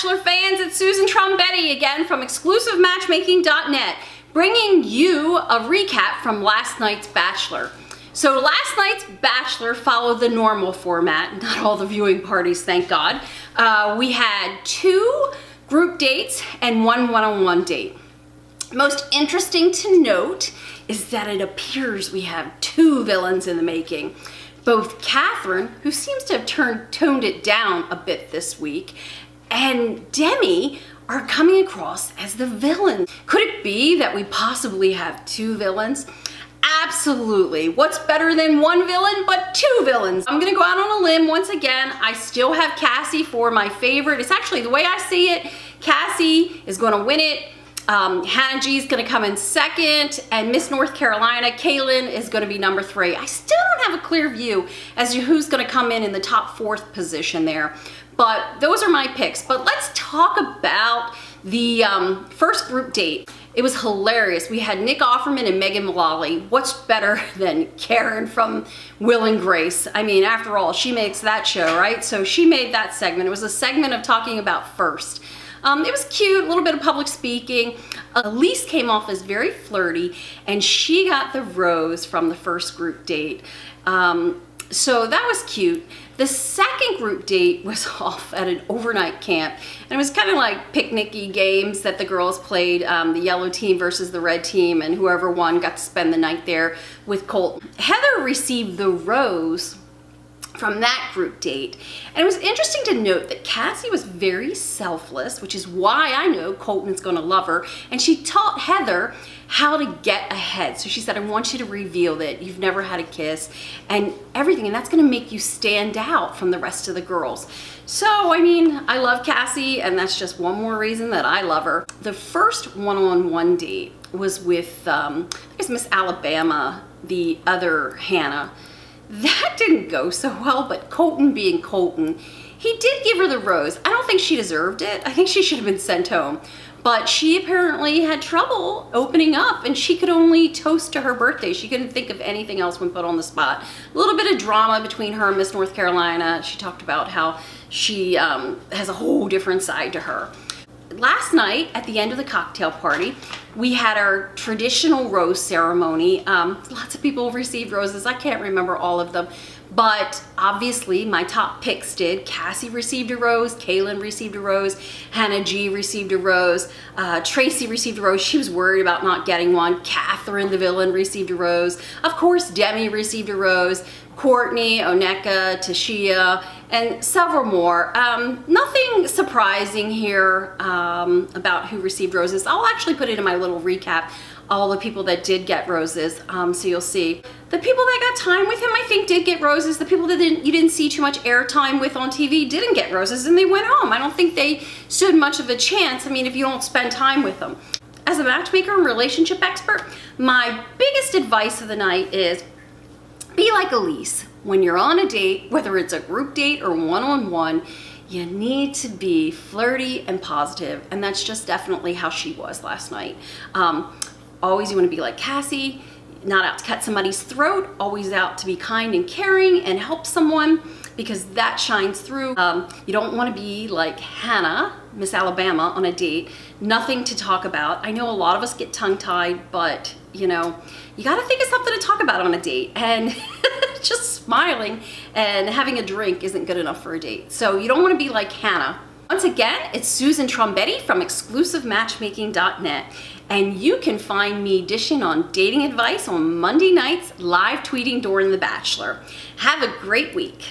Bachelor fans, it's Susan Trombetti again from exclusivematchmaking.net, bringing you a recap from last night's Bachelor. So last night's Bachelor followed the normal format, not all the viewing parties, thank God. We had 2 group dates and 1 one-on-one date. Most interesting to note is that it appears we have 2 villains in the making. Both Catherine, who seems to have toned it down a bit this week, and Demi are coming across as the villain. Could it be that we possibly have 2 villains? Absolutely. What's better than 1 villain but 2 villains? I'm gonna go out on a limb once again. I still have Cassie for my favorite. It's actually, the way I see it, Cassie is gonna win it. Hannah G is gonna come in second, and Miss North Carolina, Kaylin, is gonna be number 3. I still don't have a clear view as to who's gonna come in the top 4th position there, but those are my picks. But let's talk about the first group date. It was hilarious. We had Nick Offerman and Megan Mullally. What's better than Karen from Will and Grace? I mean, after all, she makes that show, right? So she made that segment. It was a segment of talking about first. It was cute, a little bit of public speaking. Elyce came off as very flirty, and she got the rose from the first group date. So that was cute. The second group date was off at an overnight camp, and it was kind of like picnicky games that the girls played, the yellow team versus the red team, and whoever won got to spend the night there with Colton. Heather received the rose from that group date. And it was interesting to note that Cassie was very selfless, which is why I know Colton's gonna love her. And she taught Heather how to get ahead. So she said, I want you to reveal that you've never had a kiss and everything. And that's gonna make you stand out from the rest of the girls. So, I mean, I love Cassie, and that's just one more reason that I love her. The first one-on-one date was with, I guess, Miss Alabama, the other Hannah. That didn't go so well, but Colton being Colton, he did give her the rose. I don't think she deserved it. I think she should have been sent home. But she apparently had trouble opening up, and she could only toast to her birthday. She couldn't think of anything else when put on the spot. A little bit of drama between her and Miss North Carolina. She talked about how she has a whole different side to her. Last night, at the end of the cocktail party, we had our traditional rose ceremony. Lots of people received roses. I can't remember all of them, but obviously my top picks did. Cassie received a rose, Kaylin received a rose, Hannah G received a rose, Tracy received a rose. She was worried about not getting one. Catherine, the villain, received a rose. Of course, Demi received a rose. Courtney, Oneka, Tashia, and several more. Nothing surprising here about who received roses. I'll actually put it in my little recap, all the people that did get roses, so you'll see. The people that got time with him, I think, did get roses. The people that you didn't see too much airtime with on TV didn't get roses, and they went home. I don't think they stood much of a chance, I mean, if you don't spend time with them. As a matchmaker and relationship expert, my biggest advice of the night is be like Elyce. When you're on a date, whether it's a group date or one-on-one, you need to be flirty and positive, and that's just definitely how she was last night. Always you want to be like Cassie, not out to cut somebody's throat, always out to be kind and caring and help someone, because that shines through. You don't want to be like Hannah, Miss Alabama, on a date. Nothing to talk about. I know a lot of us get tongue-tied, but you know, you got to think of something to talk about on a date, and just smiling and having a drink isn't good enough for a date. So you don't want to be like Hannah. Once again, it's Susan Trombetti from exclusivematchmaking.net, and you can find me dishing on dating advice on Monday nights, live tweeting during The Bachelor. Have a great week.